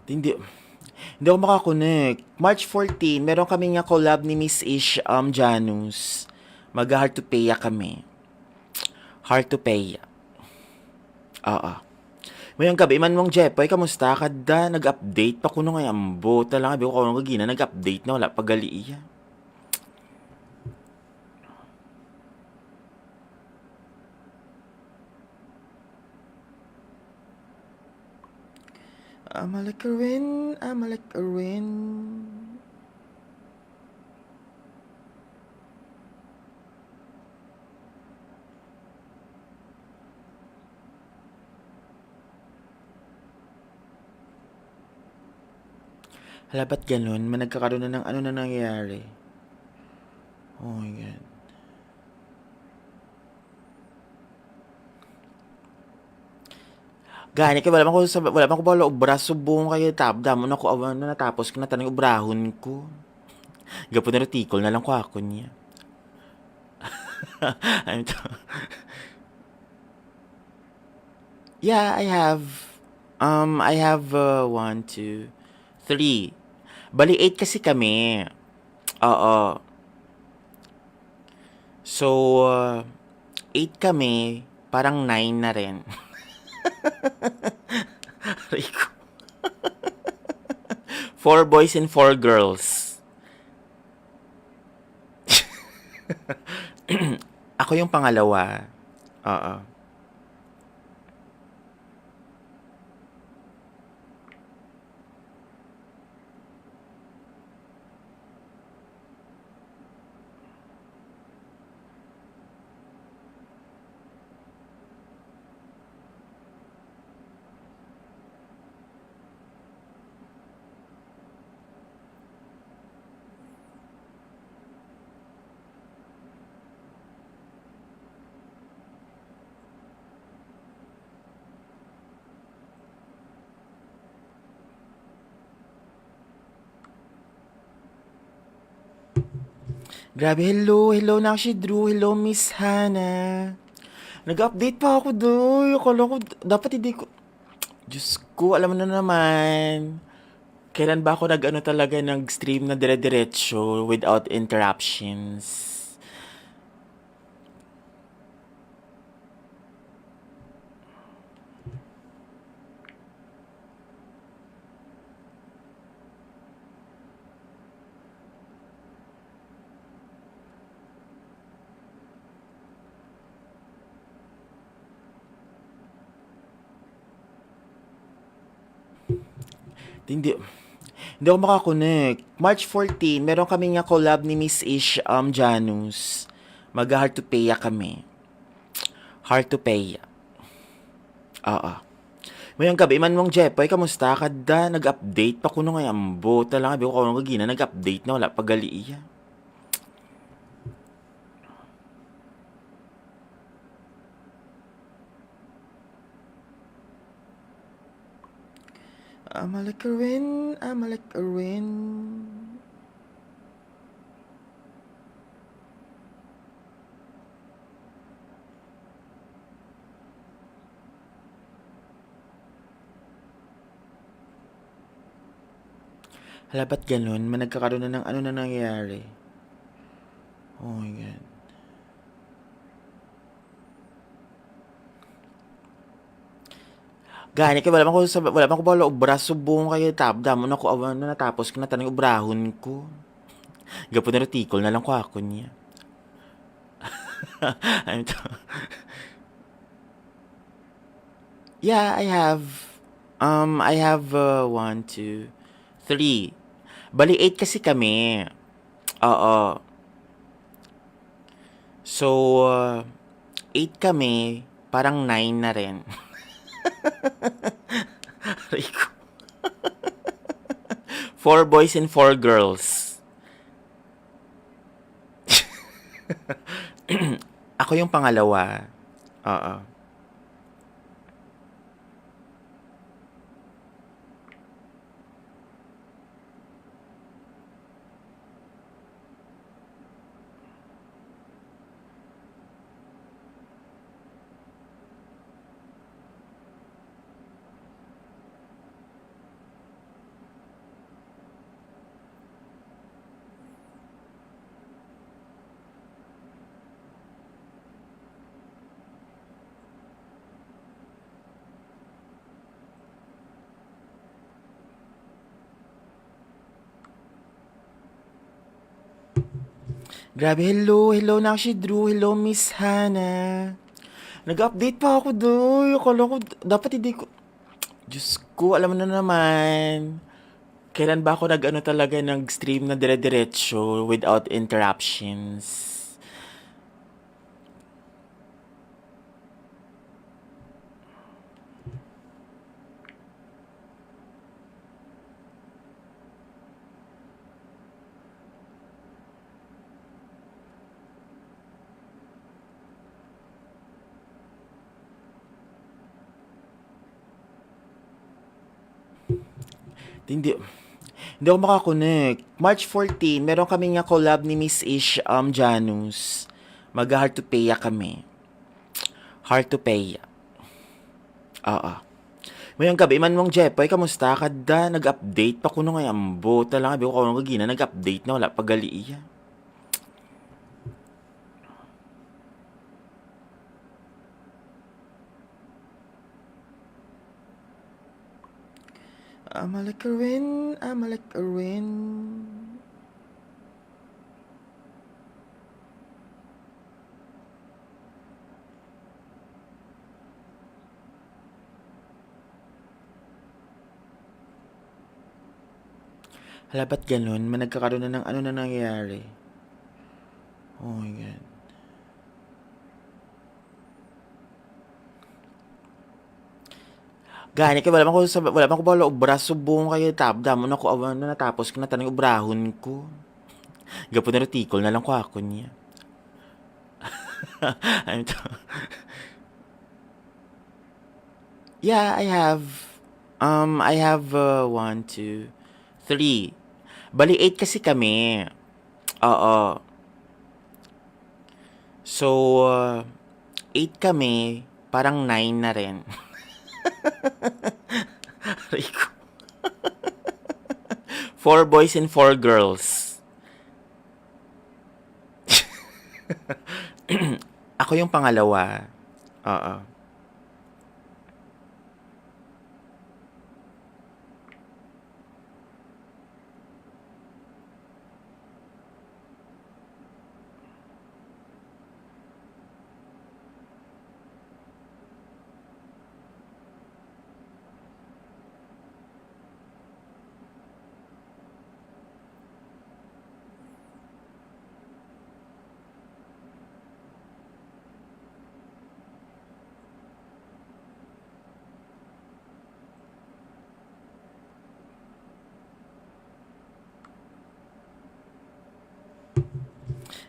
Hindi hindi ako maka-connect. March 14, meron kami nga collab ni Miss Ish Janus. Mag-Hard to Paya kami. Hard to Paya. Oo. Mayong gabi man mong Jepoy, kamusta? Kada nag-update pa kuno nga ambo. Talaga, biyo ko nung gagina, nag-update na wala pagali iya. Amalakarin, amalakarin. Hala, ba't ganun? Nagkakaroon na ng ano na nangyayari? Oh my God. Gani kay wala man ko bala obra subong kay damo na ko awan na natapos ko na tanong obrahon ko. Gapo na retikol na lang ko ako niya. I'm t- yeah, I have one, two, three. Bali, eight kasi kami. Oo. So, eight kami, parang nine na rin. Aray ko. Four boys and four girls. Ako yung pangalawa. Oo. Grabe, hello na si Drew, hello Miss Hannah. Nag-update pa ako doon. Akala ko, dapat hindi ko, Diyos ko, alam mo na naman. Kailan ba ako nag-ano talaga nag-stream na dire-diretso without interruptions? Hindi, hindi ako makakonect. March 14, meron kami nga collab ni Miss Ish Janus. Mag-Hard to Paya kami. Hard to Paya. Oo. Mayong gabi man mong Jepoy, kamusta? Kada nag-update pa kuno nga ambo. Talaga, biyo ko nung gagina, nag-update na wala pagali iya. Amalakarin, amalakarin. Hala, ba't ganun? Nagkakaroon na ng ano na nangyayari? Oh my God. Gani kay wala man ko bala obra subong kay damo na ko awan na natapos ko na tanong obrahon ko. Gapo na retikol na lang ko ako niya. I'm t- yeah, I have one, two, three. Bali, eight kasi kami. Oo. So, eight kami, parang nine na rin. Aray ko. Four boys and four girls. Ako yung pangalawa. Oo. Grabe, hello na si Drew, hello Miss Hannah. Nag-update pa ako doon. Akala ko, dapat hindi ko, Diyos ko, alam mo na naman. Kailan ba ako nag-ano talaga nag-stream na dire-diretso without interruptions? Hindi, hindi ako makakonect. March 14, meron kami nga collab ni Miss Ish Janus. Mag-Hard to Paya kami. Hard to Paya. Oo. Mayang gabi man mong Jepoy, kamusta? Kada nag-update pa kuno nga ambo. Talaga, biyo ko kung gina nag-update na wala pagali iya. I'm like a rin. Hala, ba't ganun? Nagkakaroon na ng ano na nangyayari? Oh my God. Gani kay wala man ko bala obra subong kayo damo na ko awan na natapos ko na tanong obrahon ko. Gapo na retikol na lang ko ako niya. I'm t- yeah, I have one, two, three. Bali 8 kasi kami. Oo. So 8 kami, parang 9 na rin. Aray ko. 4 boys and 4 girls. Ako yung pangalawa. Oo.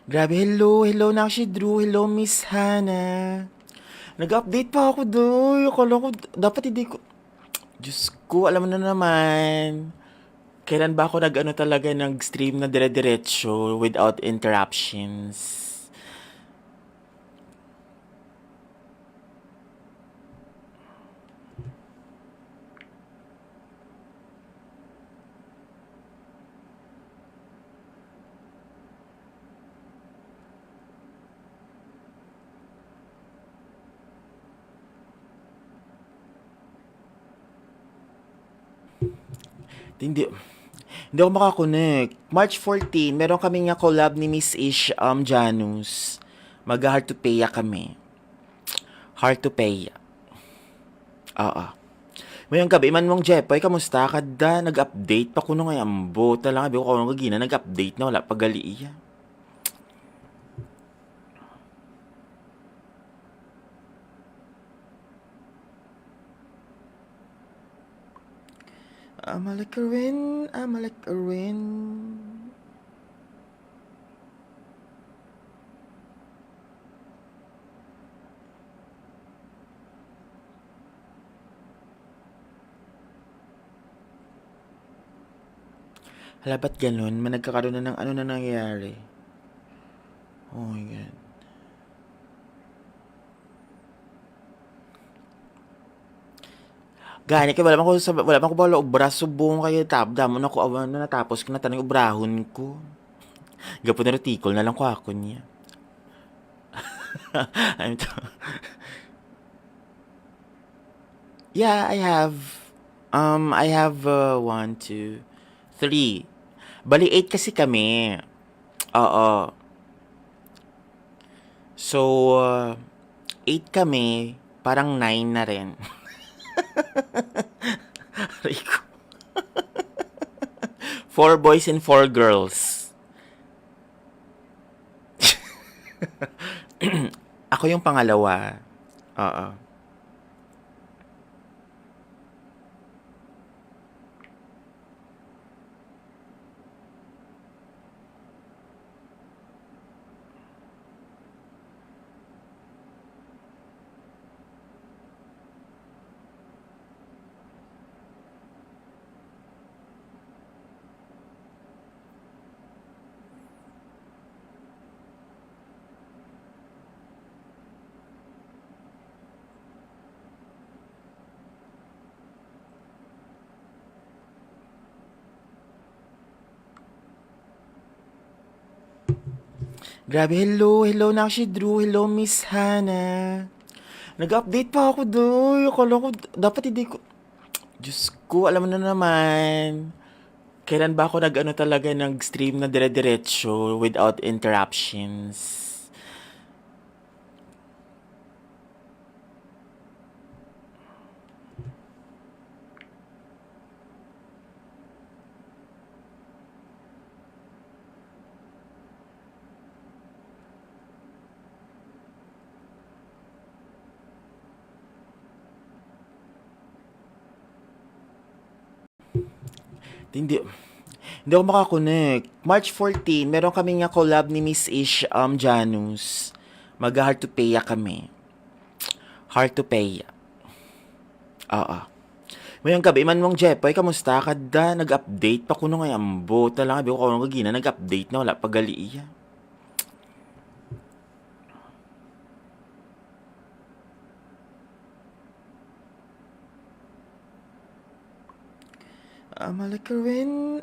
Grabe, hello na si Drew, hello Miss Hannah. Nag-update pa ako doon. Akala ko, dapat hindi ko, Diyos ko, alam mo na naman. Kailan ba ako nag-ano talaga nag-stream na dire-diretso without interruptions? Hindi, hindi ako makakonect. March 14, meron kami nga collab ni Miss Ish Janus. Mag-Hard to Paya kami. Hard to Paya. Oo. Mayang gabi man mong Jepoy, kamusta? Kada nag-update pa kuno nga ambo. Talaga, biyo ko kung gina nag-update na wala pagali iya. I'm like a rin. Hala, ba't ganun? Nagkakaroon na ng ano na nangyayari? Oh my God. Gani kay wala man ko bala obra subong kayo damo na ko awan na natapos ko na tanong obrahon ko. Gapo na retikol na lang ko ako niya. I'm t- yeah, I have one, two, three. Bali 8 kasi kami. Oo. So, 8 kami, parang 9 na rin. Aray ko. 4 boys and 4 girls. Ako yung pangalawa. Oo. Grabe, hello na si Drew, hello Miss Hannah. Nag-update pa ako doon. Akala ko, dapat hindi ko, Diyos ko, alam mo na naman. Kailan ba ako nag-ano talaga, nag-stream na dire-diretso without interruptions? Hindi, hindi ako makakonect. March 14, meron kami nga collab ni Miss Ish Janus. Mag-Hard to Paya kami. Hard to Paya. Oo. Mayong gabi, man mong Jepoy, kamusta ka da? Nag-update pa ko nung ay ambo. Talang abi ko kung gina, nag-update na, wala pagali iya. I'm like a win.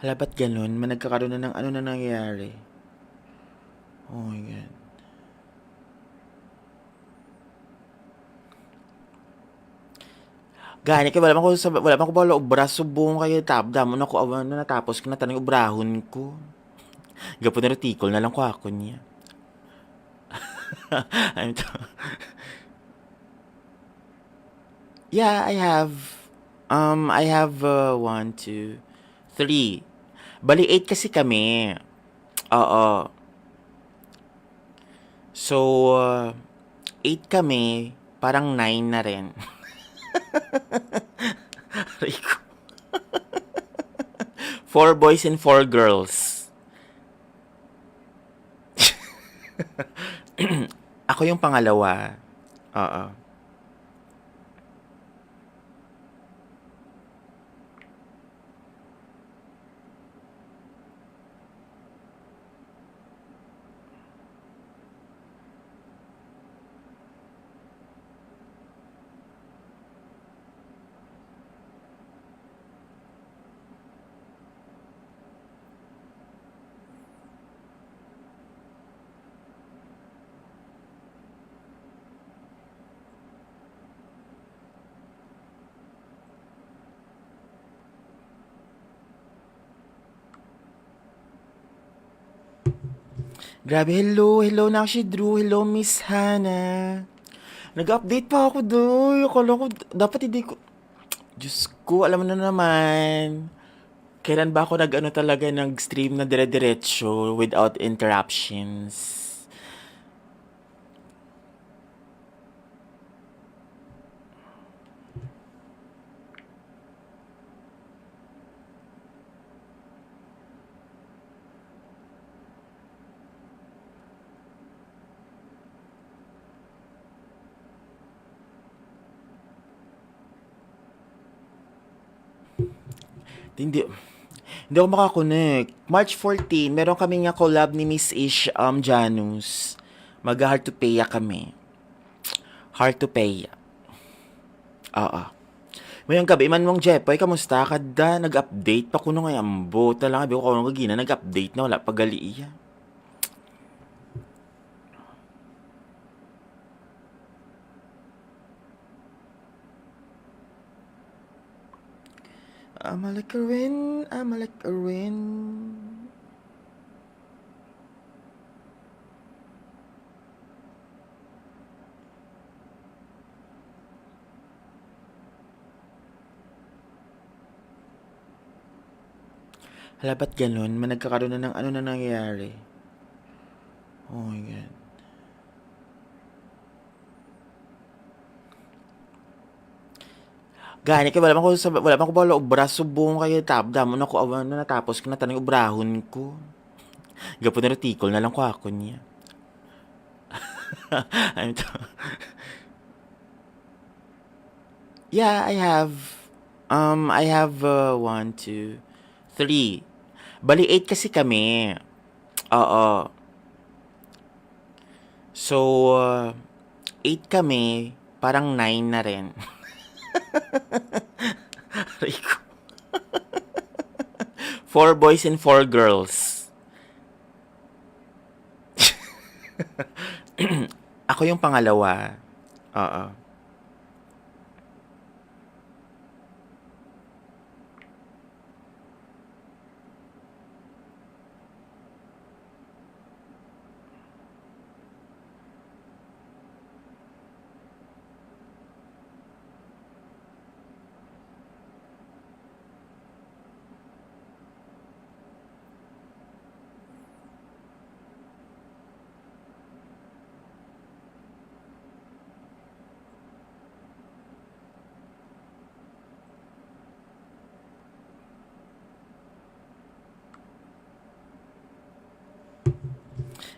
Hala, ba't ganun? Nagkakaroon na ng ano na nangyayari? Oh my God. Gani kay wala man ko bala obras subong kayo tapda mo na ko awan na natapos ko na tanong obrahon ko. Gapo na retikol na lang ko ako niya. I'm t- yeah, I have one, two, three. Bali 8 kasi kami. Oo. So, 8 kami, parang 9 na rin. Aray ko. 4 boys and 4 girls. Ako yung pangalawa. Oo. Grabe, hello na si Drew, hello Miss Hannah. Nag-update pa ako doon. Akala ko, dapat hindi ko, Diyos ko, alam mo na naman. Kailan ba ako nag-ano talaga, nag-stream na dire-diretso without interruptions? Hindi, hindi ako makakonect. March 14, meron kami nga collab ni Miss Ish Janus. Mag-Hard to Paya kami. Hard to Paya. Oo. Mayong gabi man mong Jepoy, kamusta ka da? Nag-update pa kuno nga ambo. Talang abi ko kung gina nag-update na wala pagali iya. Amalek Erwin, Amalek Erwin. Hala, ba't ganun? Nagkakaroon na ng ano na nangyayari? Oh my God. Gani kay wala man ko bala obra subong kayo damo na ko awan na natapos ko na tanong obrahon ko. Gapon na tikol na lang ko ako niya. I'm t- yeah, I have one, two, three. Bali 8 kasi kami. Oo. So 8 kami, parang 9 na rin. Aray ko. 4 boys and 4 girls. Ako yung pangalawa. Oo.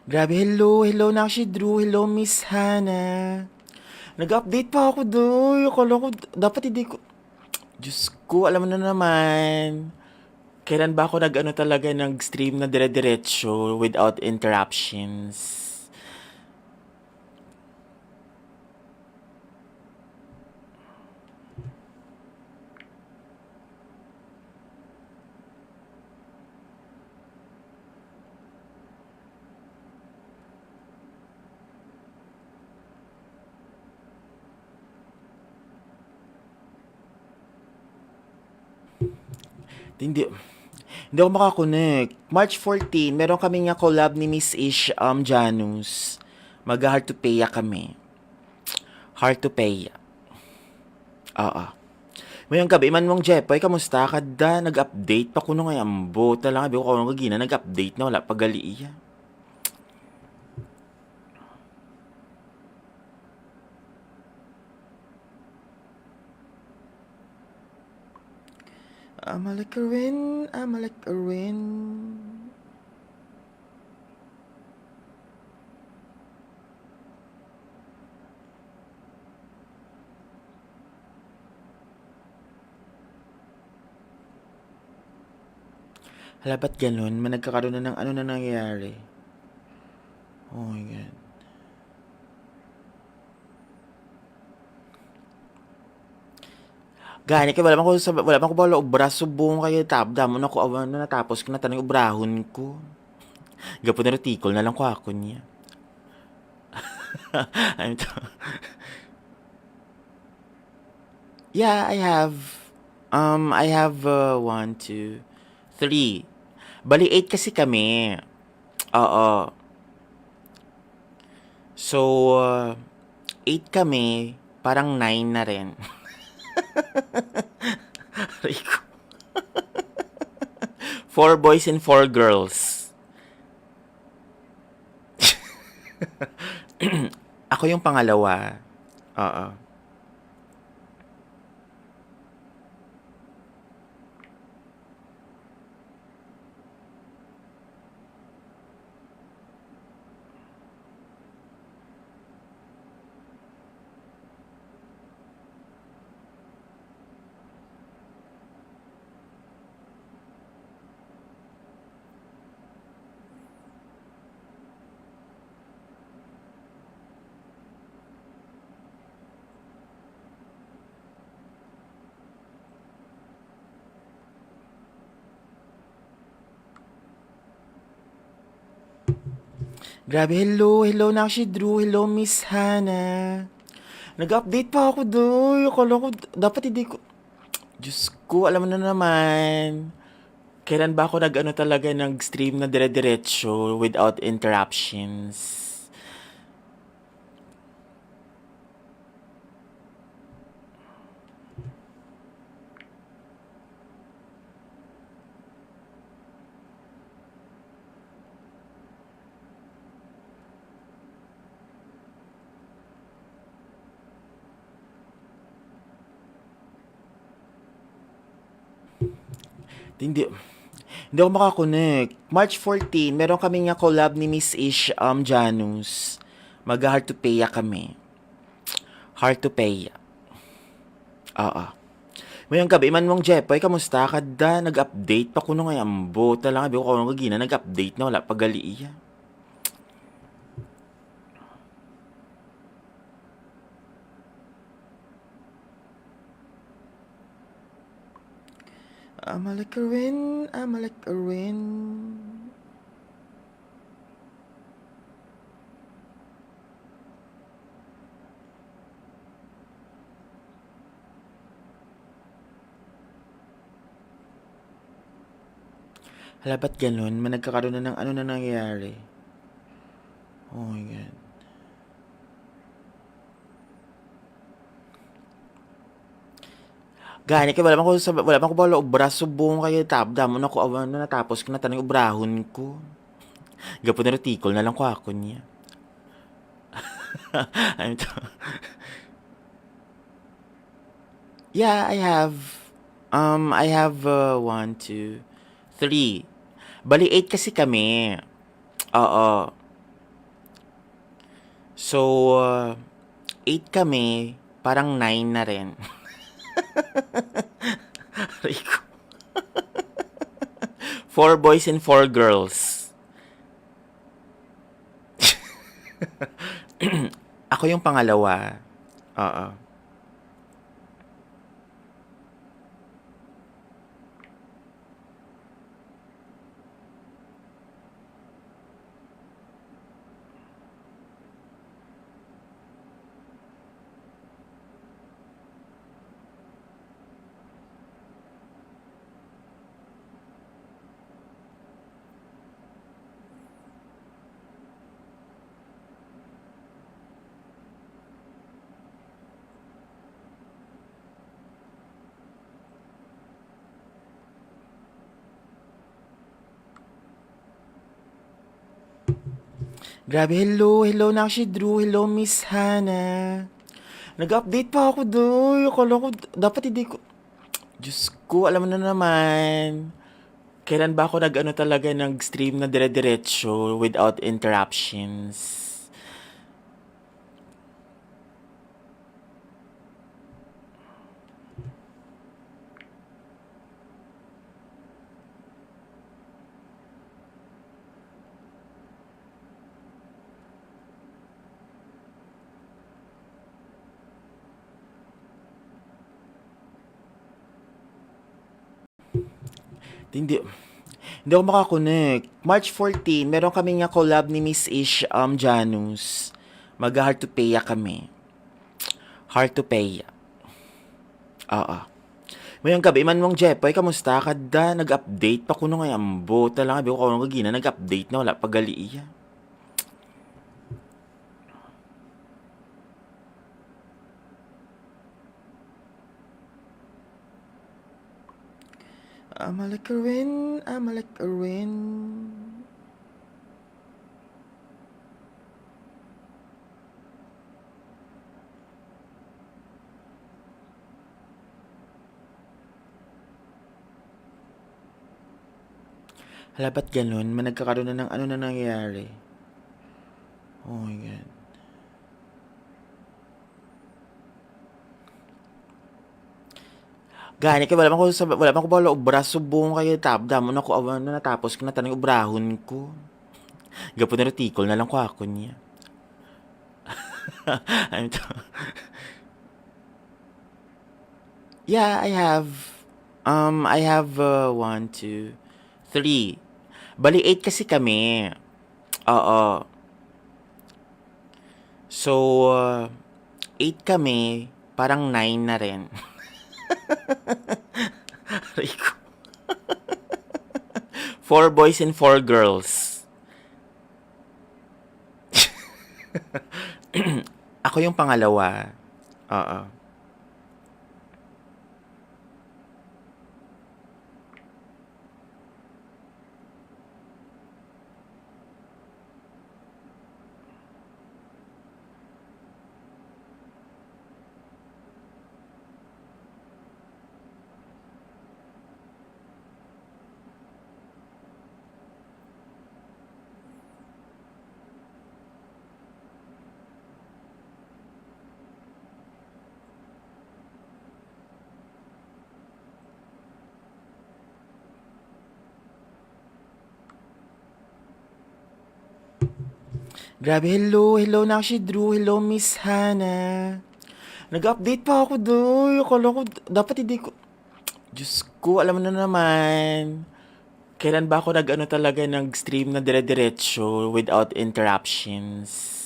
Grabe, hello na si Drew, hello Miss Hannah. Nag-update pa ako doon. Akala ko, dapat hindi ko, Diyos ko, alam mo na naman. Kailan ba ako nag-ano talaga, nag-stream na dire-diretso without interruptions? Hindi, hindi ako makakonect. March 14, meron kami nga collab ni Miss Ish Janus. Mag-Hard to Paya kami. Hard to Paya. Oo. Mayong gabi man mong Jepoy, kamusta ka da? Nag-update pa kuno nga ambo. Talang abi ko kung gina nag-update na wala pagali iya. Amalek Erwin, Amalek Erwin. Hala, ba't ganun? Nagkakaroon na ng ano na nangyayari? Oh my God. Gani kay wala man ko bala obra subong kayo damo na ko awan na natapos ko na tanong obrahon ko. Gapon na tikol na lang ko ako niya. I'm t- yeah, I have one, two, three. Bali 8 kasi kami. Oo. So 8 kami, parang 9 na rin. Aray ko. 4 boys and 4 girls. Ako yung pangalawa. Oo. Grabe, hello na si Drew, hello Miss Hannah. Nag-update pa ako doon. Akala ko, dapat hindi ko, Diyos ko, alam mo na naman. Kailan ba ako nag-ano talaga, nag-stream na dire-diretso without interruptions? Hindi, hindi ako makakonect. March 14, meron kami nga collab ni Miss Ish Janus. Mag-Hard to Paya kami. Hard to Paya. Oo. Mayang gabi man mong Jepoy, kamusta ka da? Nag-update pa kuno nga ambo. Talang abi ko kung gina nag-update na wala pagali iya. I'm like a win. Hala, ba't ganun? May nagkakaroon na ng ano na nangyayari. Oh my God. Gani kay wala man ko bala obra subong kayo tabda mo na ko awan na natapos ko na tanong obrahon ko. Gapo na retikol na lang ko ako niya. Ano to? Yeah, I have one, two, three. Bali, eight kasi kami. Oo. So, eight kami, parang nine na rin. Aray ko. Four boys and four girls. Ako yung pangalawa. Oo. Grabe, hello na si Drew, hello Miss Hannah. Nag-update pa ako doon. Akala ko, dapat hindi ko, Diyos ko, alam mo na naman. Kailan ba ako nag-ano talaga, nag-stream na dire-diretso without interruptions? Hindi, hindi ako makakonect. March 14, meron kami nga collab ni Miss Ish Janus. Mag-Hard to Paya kami. Hard to Paya. Oo. Mayang gabi man mong Jepoy, kamusta ka da? Nag-update pa kuno nga ambo. Talang abi ko kung gina nag-update na wala pagali iya. I'm like a win. Hala, ba't ganun? May nagkakaroon na ng ano na nangyayari. Oh my God. Gani kay wala man ko bala obra subong kayo tabda mo na ko awan na natapos ko na tanong obrahon ko. Gapo na retikol na lang ko ako niya. Ano to? Yeah, I have one, two, three. Bali, eight kasi kami. Oo. So, 8 kami, parang 9 na rin. Aray ko. 4 boys and 4 girls. Ako yung pangalawa. Oo. Grabe, hello na si Drew, hello Miss Hannah. Nag-update pa ako doon. Akala ko, dapat hindi ko... Diyos ko, alam mo na naman. Kailan ba ako nag-ano talaga, nag-stream na dire-diretso without interruptions?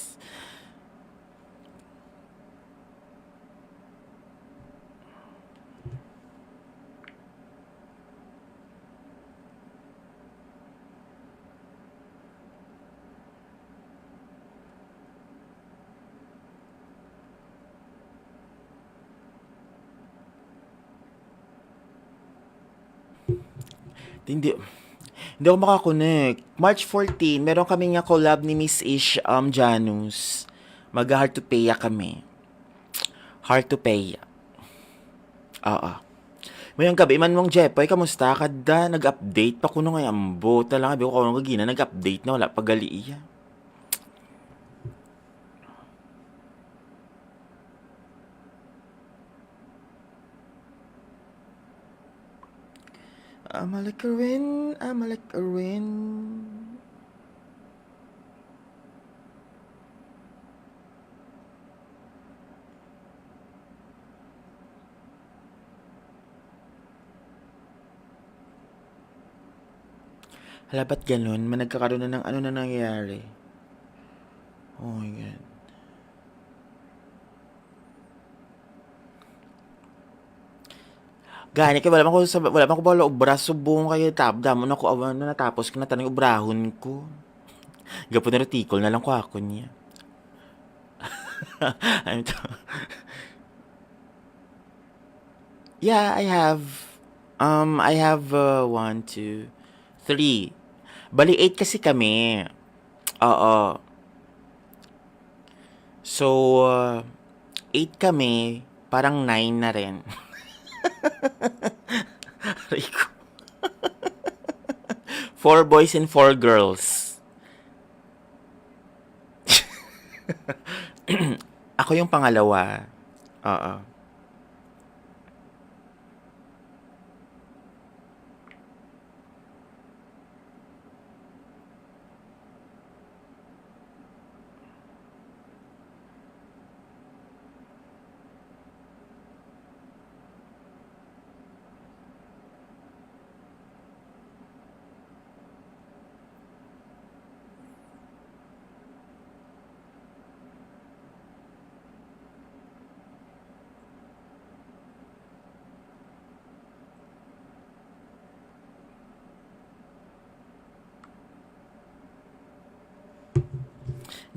Hindi, hindi ako makakonect. March 14, meron kami nga collab ni Miss Ish Janus. Mag-Hard to Paya kami. Hard to Paya. Oo. Mayang gabi man mong Jepoy, kamusta ka da? Nag-update pa kuno nga ambo. Talang abi ko kung gina nag-update na wala pagali iya. I'm a like a rin. Hala, ba't ganun? Nagkakaroon na ng ano na nangyayari? Oh my God. Gani kay wala man ko bala obra subong kay damo na ko awan na natapos ko na tanong obrahon ko. Gapon na tikol na lang ko ako niya. Ano to? Yeah, I have one, two, three. Bali 8 kasi kami. Oo. So, 8 kami, parang 9 na rin. Aray ko. 4 boys and 4 girls. Ako yung pangalawa. Oo.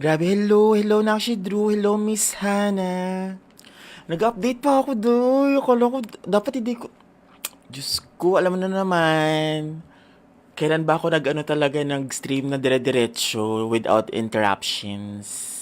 Grabe, hello na si Drew, hello Miss Hannah. Nag-update pa ako doon. Akala ko, dapat hindi ko... Diyos ko, alam mo na naman. Kailan ba ako nag-ano talaga, nag-stream na dire-diretso without interruptions?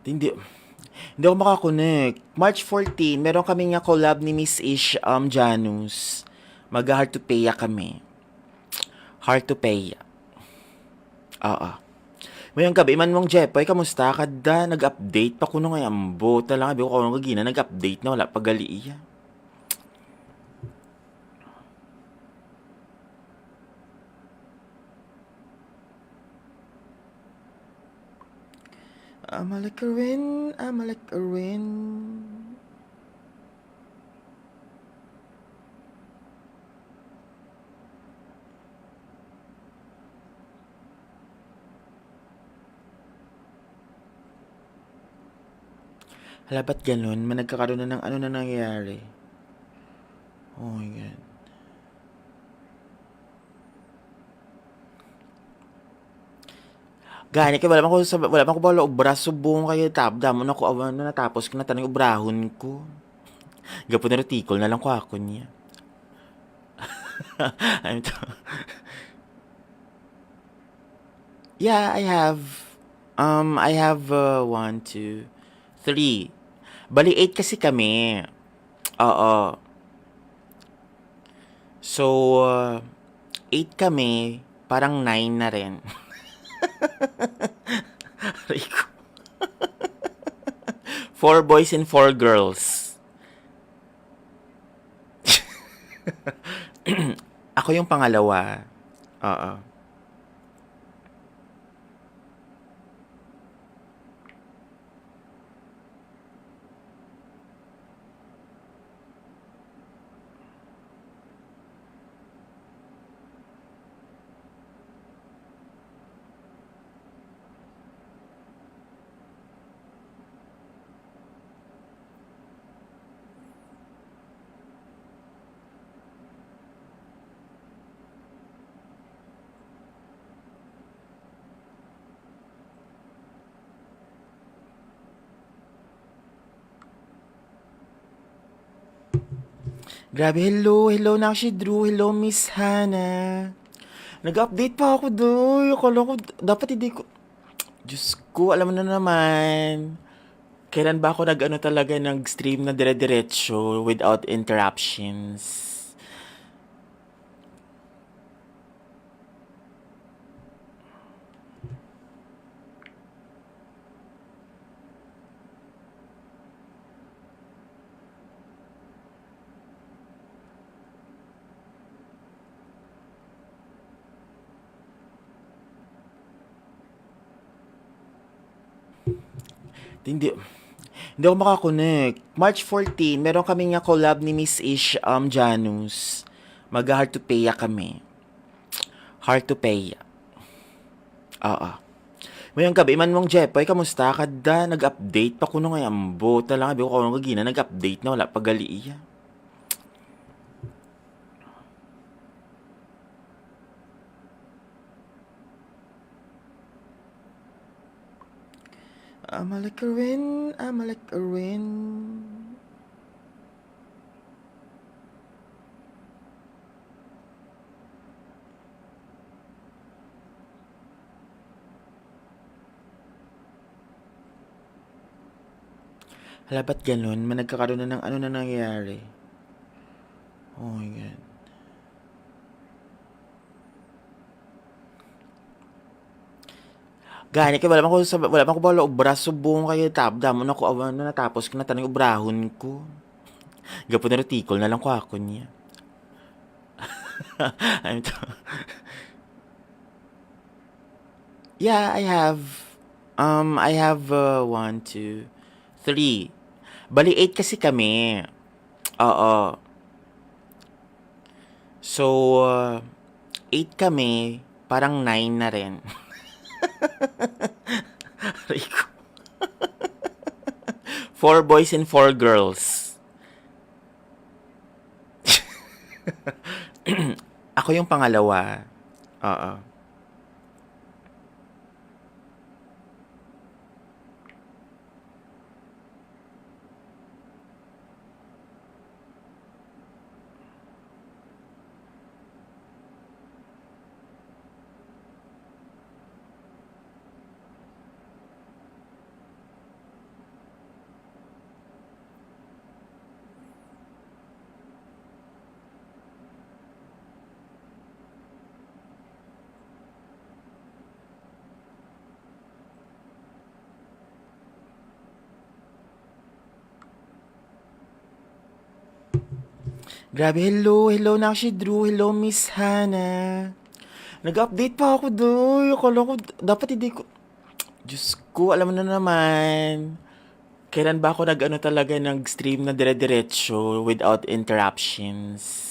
Hindi, hindi ako makakonect. March 14, meron kami nga collab ni Miss Ish Janus. Mag-Hard to Paya kami. Hard to Paya. Oo. Mayang gabi man mong Jepoy, kamusta ka da? Nag-update pa kuno nga ambo. Talang abi ko kung gina nag-update na wala pagali iya. I'm a like a rin. Hala, ba't ganun? Nagkakaroon na ng ano na nangyayari? Oh my God. Gani kay wala man ko bala obra subong kayo damo na ko awan na natapos ko na tanong obrahon ko. Gapon na tikol na lang ko ako niya. I'm t- yeah, I have one, two, three. Bali, eight kasi kami. Oo. So, eight kami, parang nine na rin. Aray ko. Four boys and four girls. Ako yung pangalawa. Oo. Grabe, hello na si Drew, hello Miss Hannah. Nag-update pa ako doy. Akala ko, dapat hindi ko, Diyos ko, alam mo na naman. Kailan ba ako nag-ano talaga, nag-stream na dire-diretso without interruptions? Hindi, hindi ako makakonect. March 14, meron kami nga collab ni Miss Ish Janus. Mag-Hard to Paya kami. Hard to Paya. Oo. Mayong gabi, man mong Jepoy, kamusta? Kada nag-update pa kuno nga ambot na lang. Sabi ko kung gina nag-update na wala pagali iya. I'm a like a rin, I'm a like a rin. Hala, ba't ganun? Nagkakaroon na ng ano na nangyayari? Oh my God. Gani kay wala man ko bala obra subong kayo damo na ko awan na natapos ko na tanong obrahon ko. Gapon na tikol na lang ko ako niya. I'm t- yeah, I have one, two, three. Bali, eight kasi kami. Oo. So, eight kami, parang nine na rin. Aray ko. Four boys and four girls. Ako yung pangalawa. Oo. Grabe, hello na si Drew, hello Miss Hannah. Nag-update pa ako doy. Akala ko, dapat hindi ko, Diyos ko, alam mo na naman. Kailan ba ako nag-ano talaga, nag-stream na dire-diretso without interruptions?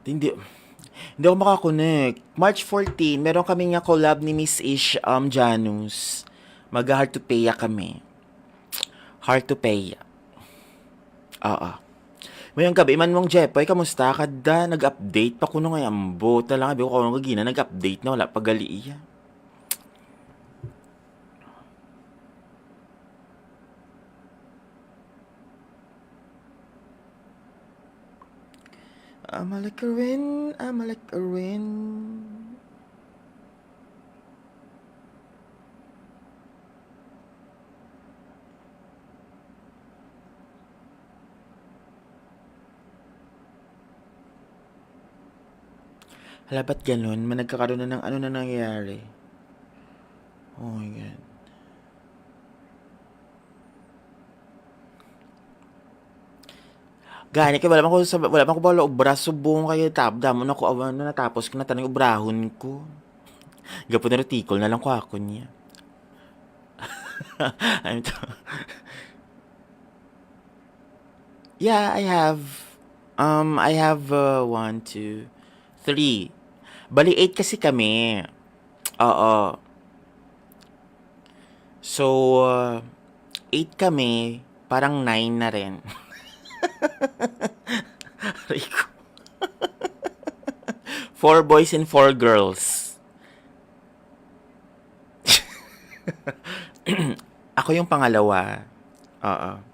Hindi, hindi ako makakonect. March 14, meron kami nga collab ni Miss Ish Janus. Mag-Hard to Paya kami. Hard to Paya. Oo. Mayang gabi man mong Jepoy, kamusta? Kada nag-update pa kuno nga ambo. Talaga, biyo ko kung gagina, nag-update na wala pagali iya. I'm like a rain, I'm like a rain. Hala, ba't ganun? Nagkakaroon na ng ano na nangyayari? Oh my God. Gani kay wala man ko bala obra subong kayo damo na ko awan na natapos ko na tanong obrahon ko. Gapo na retikol na lang ko ako niya. I'm t- yeah, I have one, two, three. Bali, eight kasi kami. Oo. So, eight kami, parang nine na rin. Aray ko. Four boys and four girls. Ako yung pangalawa. Oo.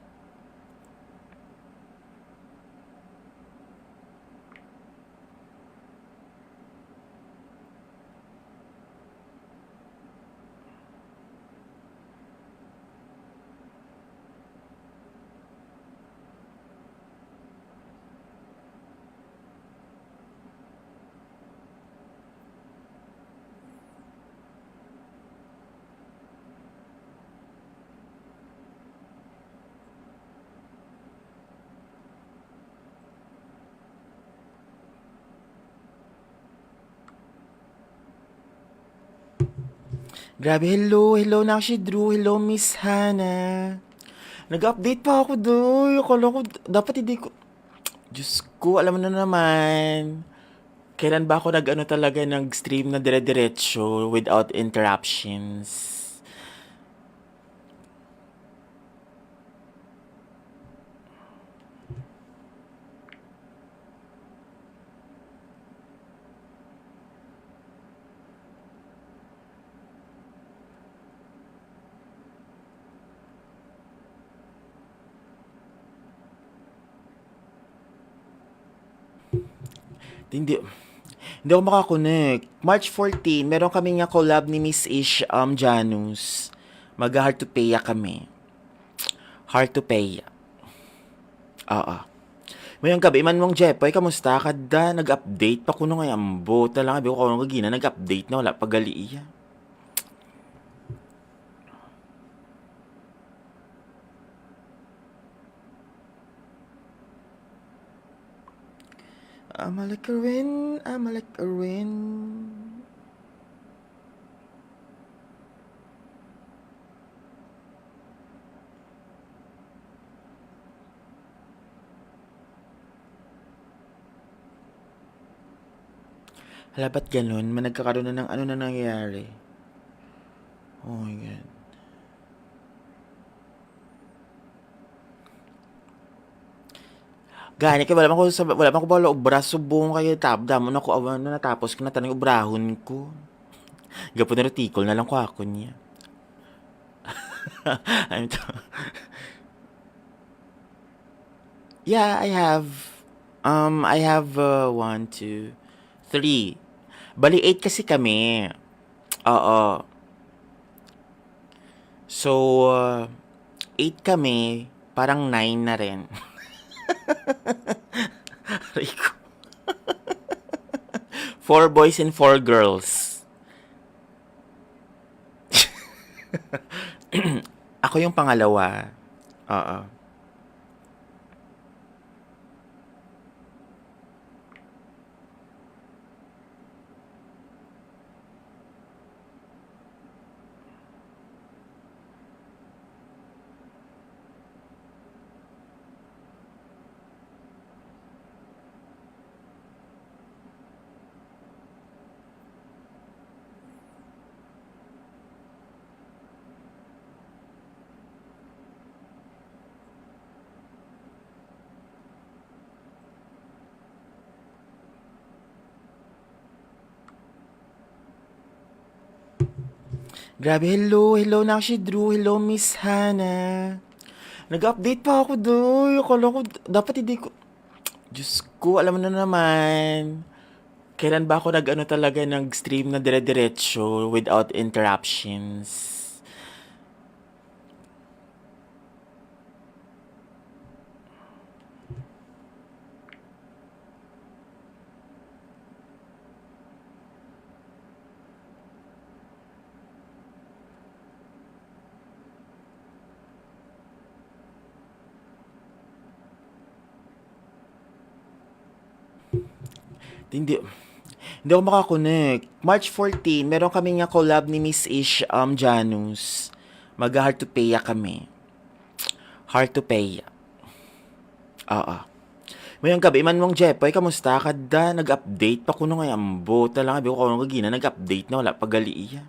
Grabe, hello na si Drew, hello Miss Hannah. Nag-update pa ako doon. Akala ko, dapat hindi ko, Diyos ko, alam mo na naman. Kailan ba ako nag-ano talaga, nag-stream na dire-diretso without interruptions? Hindi, hindi ako makakonect. March 14, meron kami nga collab ni Miss Ish Janus. Mag-Hard to Paya kami. Hard to Paya. Oo. Mayang gabi man mong Jepoy, kamusta? Kada nag-update pa kuno nga ambo. Talaga, biyo ko kung gagina, nag-update na wala pagali iya. I'm like a rain, I'm like a rain. Hala, ba't ganun? Nagkakaroon na ng ano na nangyayari? Oh my God. Gani kay wala man ko bala obra subong kayo damo na ko awan na natapos ko na tanong obrahon ko. Gapo na retikol na lang ko ako niya. I'm t- yeah, I have one, two, three. Bali, eight kasi kami. Oo. So, eight kami, parang nine na rin. Aray ko. 4 boys and 4 girls. Ako yung pangalawa. Oo. Grabe, hello na si Drew, hello Miss Hannah. Nag-update pa ako doon. Akala ko, dapat hindi ko, Diyos ko, alam mo na naman. Kailan ba ako nag-ano talaga nag-stream na dire-diretso without interruptions? Hindi, hindi ako makakonect. March 14, meron kami nga collab ni Miss Ish Janus. Mag-Hard to Paya kami. Hard to Paya. Oo. Mayang gabi man mong Jepoy, kamusta ka da? Nag-update pa kuno nga ambo. Talaga, biyo ko nung gagina, nag-update na wala pagali iya.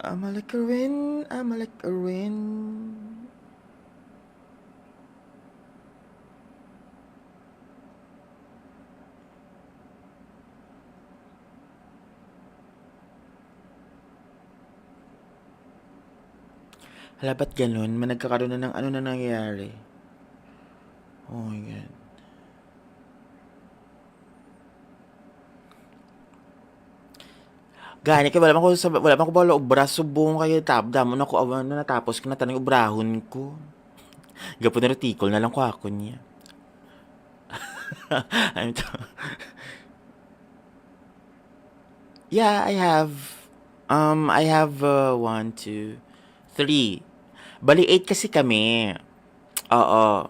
Amalek rin, amalek rin. Hala, ba't ganun? Nagkakaroon na ng ano na nangyayari? Oh my God. Gani kay wala man ko bala obra subong kayo damo na ko awan na natapos ko na tanong obrahon ko. Gapo na retikol na lang ko ako niya. I'm t- yeah, I have 1, 2, 3. Bali 8 kasi kami. Oo.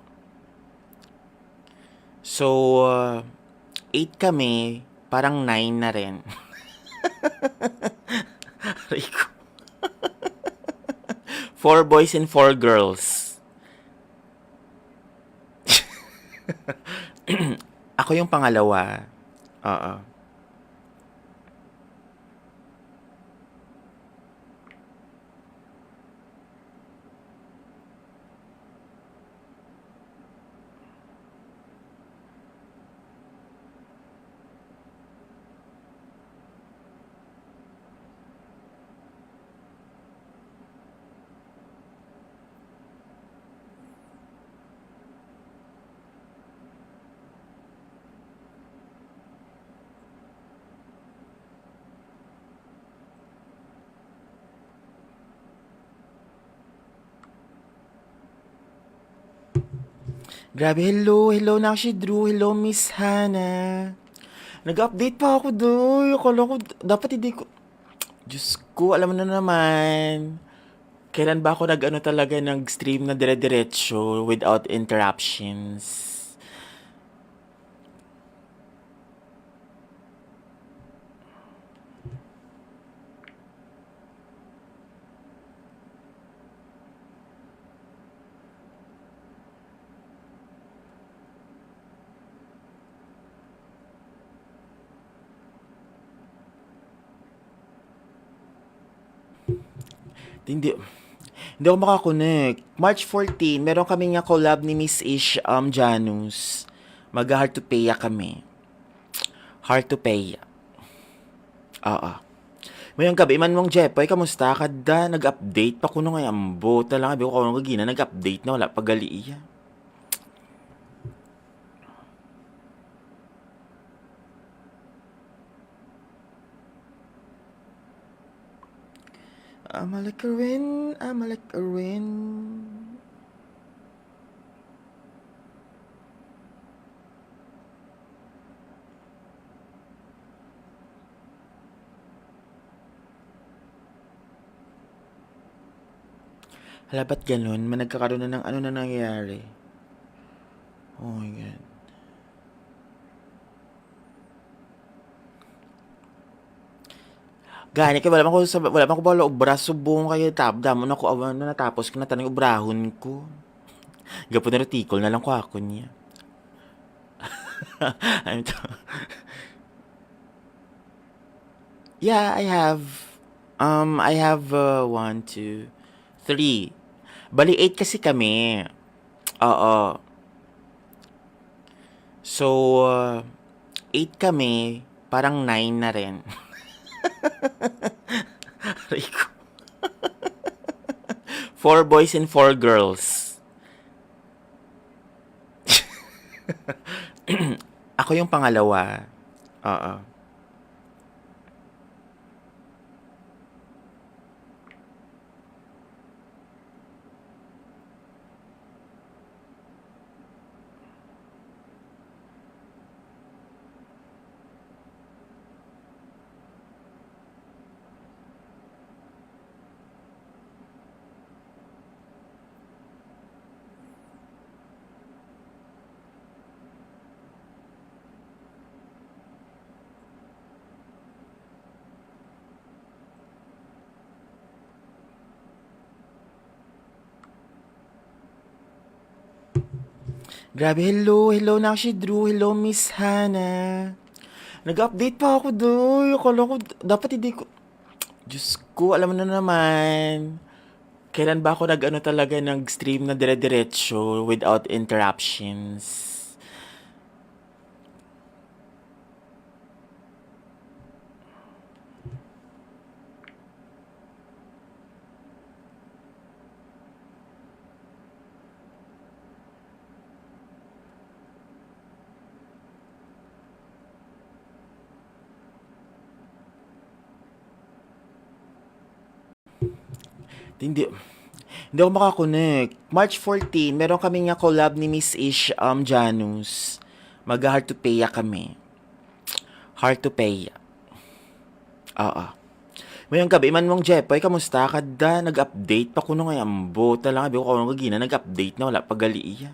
So 8 kami, parang 9 na rin. Aray ko. 4 boys and 4 girls. Ako yung pangalawa. Oo. Grabe, hello na si Drew, hello Miss Hannah. Nag-update pa ako doon. Akala ko, dapat hindi ko, Diyos ko, alam mo na naman. Kailan ba ako nag-ano talaga nag-stream na dire-diretso without interruptions? Hindi, hindi ako makakonect. March 14, meron kami nga collab ni Miss Ish Janus. Mag-Hard to Paya kami. Hard to Paya. Oo. Mayang gabi man mong Jepoy, kamusta ka da? Nag-update pa kuno nga ambo. Talaga, biyo ko nung gagina, nag-update na wala pagali iya. I'm like a rin, I'm like a rin. Hala, ba't ganun? Nagkakaroon na ng ano na nangyayari? Oh my God. Gani kay wala man ko bala obra subong kayo damon ako awan na natapos ko na tanang obrahon ko. Gapo na retikol na lang ko ako niya. I'm t- yeah, I have one, two, three. Bali 8 kasi kami. Oo. So 8 kami, parang 9 na rin. Aray ko. 4 boys and 4 girls. Ako yung pangalawa. Oo. Grabe, hello na si Drew, hello Miss Hannah. Nag-update pa ako doon. Akala ko, dapat hindi ko, Diyos ko, alam mo na naman. Kailan ba ako nag-ano talaga nag-stream na dire-diretso without interruptions? Hindi, hindi ako makakonect. March 14, meron kami nga collab ni Miss Ish Janus. Mag-Hard to Paya kami. Hard to Paya. Oo. Mayong gabi man mong Jepoy, kamusta? Kada nag-update pa ko nung ngayambo. Talang abi ko kung gina nag-update na wala pagali iya.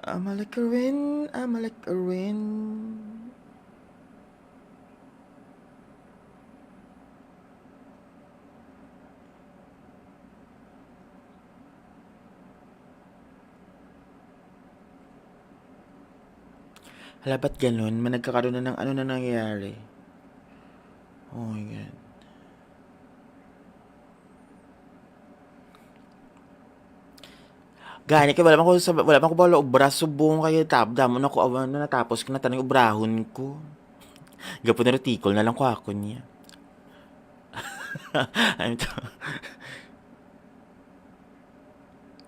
I'm like a rin, I'm like a rin. Hala, ba't ganun? Nagkakaroon na ng ano na nangyayari? Oh my God. Gani kay wala man ko bala obra subong kayo damon ako awan na natapos ko na tanang obrahon ko. Gapo na retikol na lang ko ako niya. I'm t-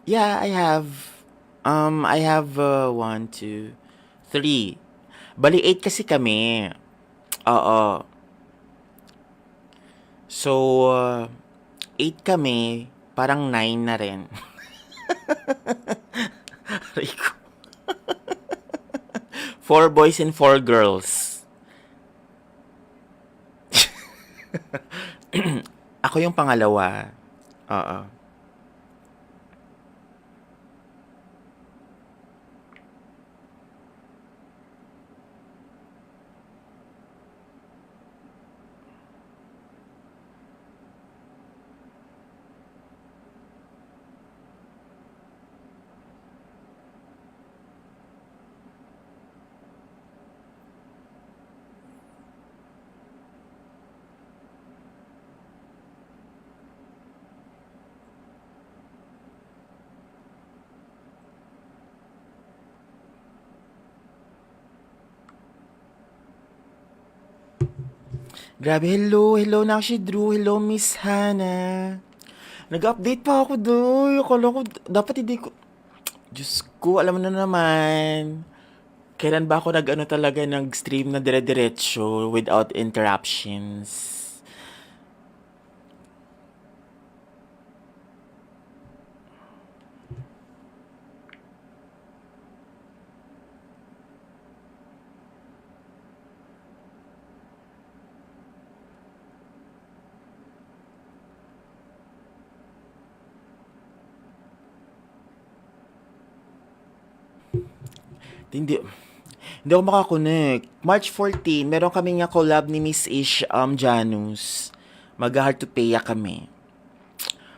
yeah, I have one, two, three. Bali 8 kasi kami. Oo. So 8 kami, parang 9 na rin. Aray ko. 4 boys and 4 girls. Ako yung pangalawa. Oo. Grabe, hello na si Drew, hello Miss Hannah. Nag-update pa ako doon. Akala ko, dapat hindi ko, Diyos ko, alam mo na naman. Kailan ba ako nag-ano talaga nag-stream na dire-diretso without interruptions? Hindi, hindi ako makakonect. March 14, meron kami nga collab ni Miss Ish Janus. Mag-Hard to Paya kami.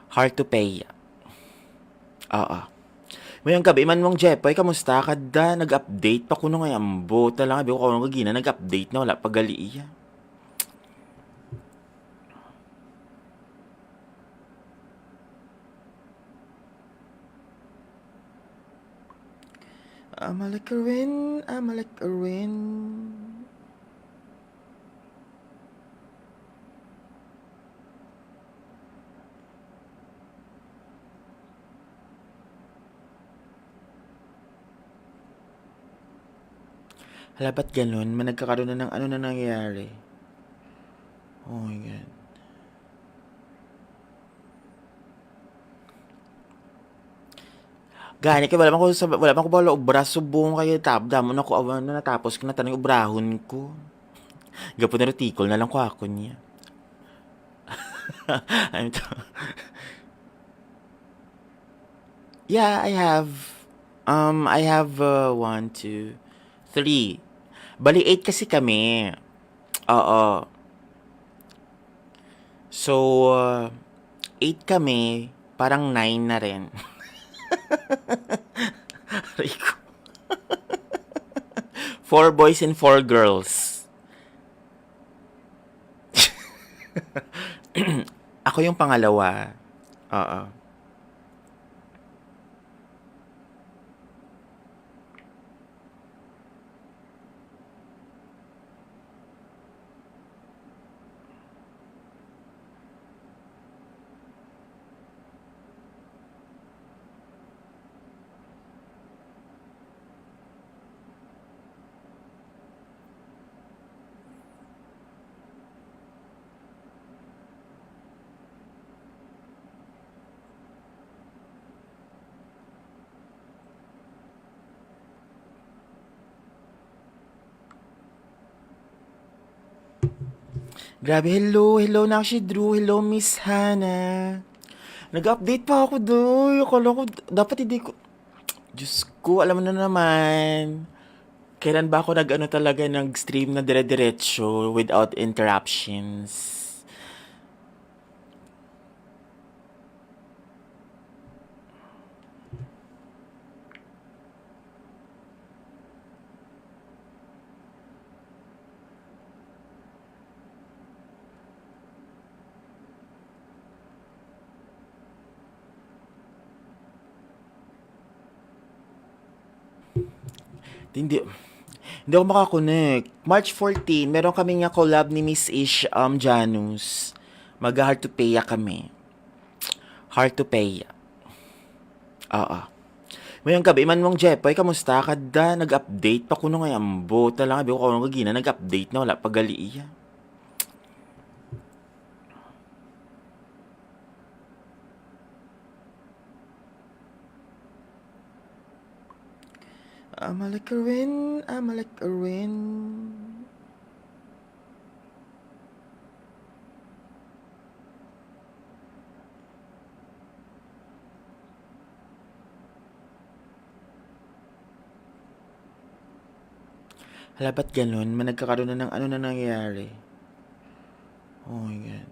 Hard to Paya. Oo. Mayang gabi man mong Jepoy, kamusta? Kada nag-update pa kuno nga ambo. Talang abi ko kung gina nag-update na wala pagali iya. Amalakarin, amalakarin. Hala, ba't ganun? Nagkakaroon na ng ano na nangyayari? Oh my God. Gani kay wala man ko bala obra subong kayo damo na ko awan na natapos ko na tanong obrahon ko. Gapo na tikol na lang ko ako niya. Ano to? Yeah, I have one, two, three. Bali 8 kasi kami. Oo. So, 8 kami, parang 9 na rin. Aray ko. 4 boys and 4 girls. Ako yung pangalawa. Oo. Grabe, hello na si Drew, hello Miss Hannah. Nag-update pa ako doon. Akala ko, dapat hindi ko, Diyos ko, alam mo na naman. Kailan ba ako nag-ano talaga nag-stream na dire-diretso without interruptions? Hindi, hindi ako makakonect. March 14, meron kami nga collab ni Miss Ish Janus. Mag-Hard to Paya kami. Hard to Paya. Oo. Mayang gabi man mong Jepoy, kamusta? Kada nag-update pa kuno nga ambo. Talang abi ko kung gina nag-update na wala pagali iya. Amalakarin, amalakarin. Hala, ba't ganun? Nagkakaroon na ng ano na nangyayari? Oh my God.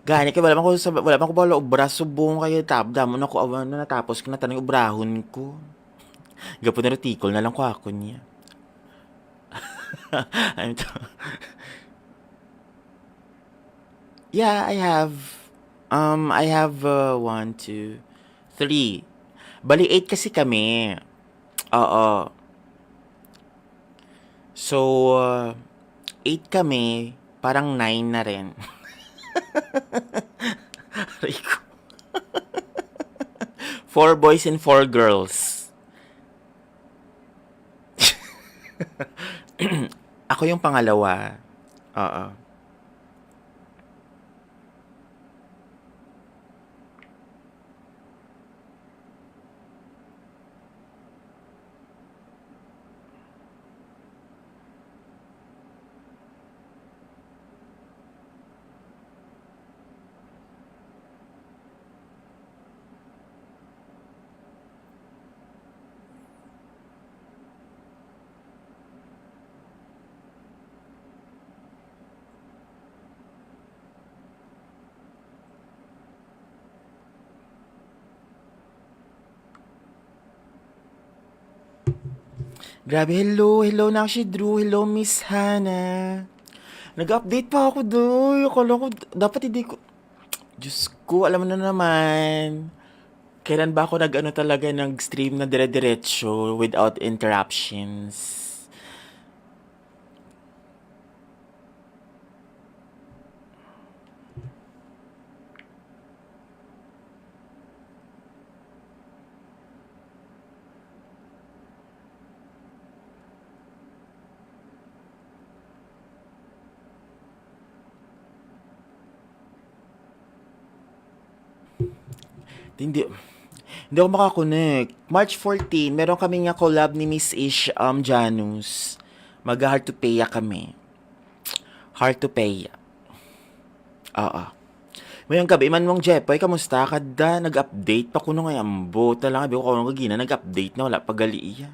Gani kay wala man ko bala obra subong kayo damo na ko awan na natapos ko na tanong obrahon ko. Gapo na tikol na lang ko ako niya. Ano to? Yeah, I have one, two, three. Bali 8 kasi kami. Oo. So, 8 kami, parang 9 na rin. Aray ko. 4 boys and 4 girls. Ako yung pangalawa. Oo. Grabe, hello na si Drew, hello Miss Hannah. Nag-update pa ako doon. Akala ko, dapat hindi ko, Diyos ko, alam mo na naman. Kailan ba ako nag-ano talaga, nag-stream na dire-diretso without interruptions? Hindi, hindi ako makakonect. March 14, meron kami nga collab ni Miss Ish Janus. Mag-Hard to Paya kami. Hard to Paya. Oo. Mayong gabi, man mong Jepoy, kamusta? Kada nag-update pa ko nung ngayambo. Talaga, biyo ko nung gagina, nag-update na, wala pagali iya.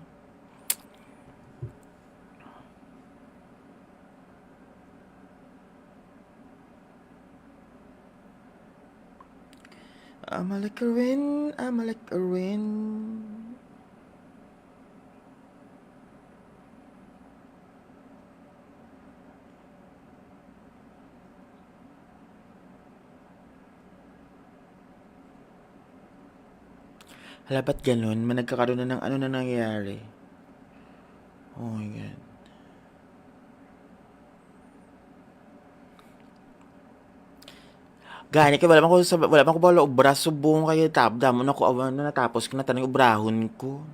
I'm like a win. Hala, ba't ganun? Nagkakaroon na ng ano na nangyayari? Oh my God. Gani kay wala man ko bala obraso buong kayo damo na ko awan na natapos ko na tanong obrahon ko.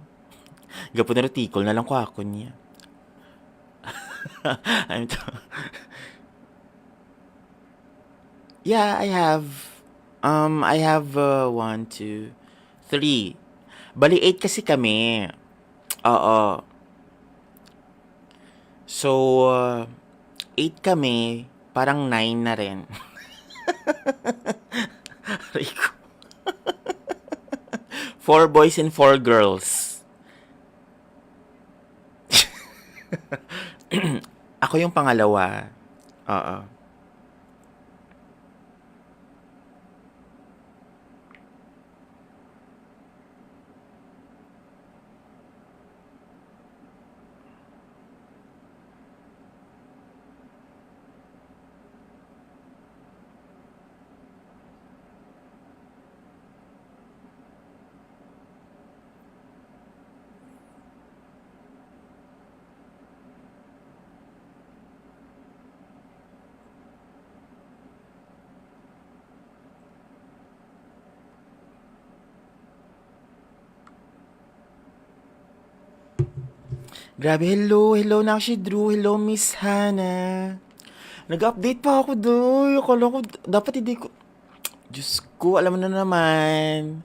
Gapo na tikol na lang ko ako niya. I'm to... Yeah, I have 1, 2, 3. Bali 8 kasi kami. Oo. So 8 kami, parang 9 na rin. Aray ko. 4 boys and 4 girls. Ako yung pangalawa. Oo. Grabe, hello na si Drew, hello Miss Hannah. Nag-update pa ako doon. Akala ko, dapat hindi ko, Diyos ko, alam mo na naman.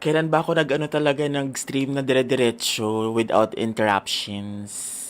Kailan ba ako nag-ano talaga, nag-stream na dire-diretso without interruptions?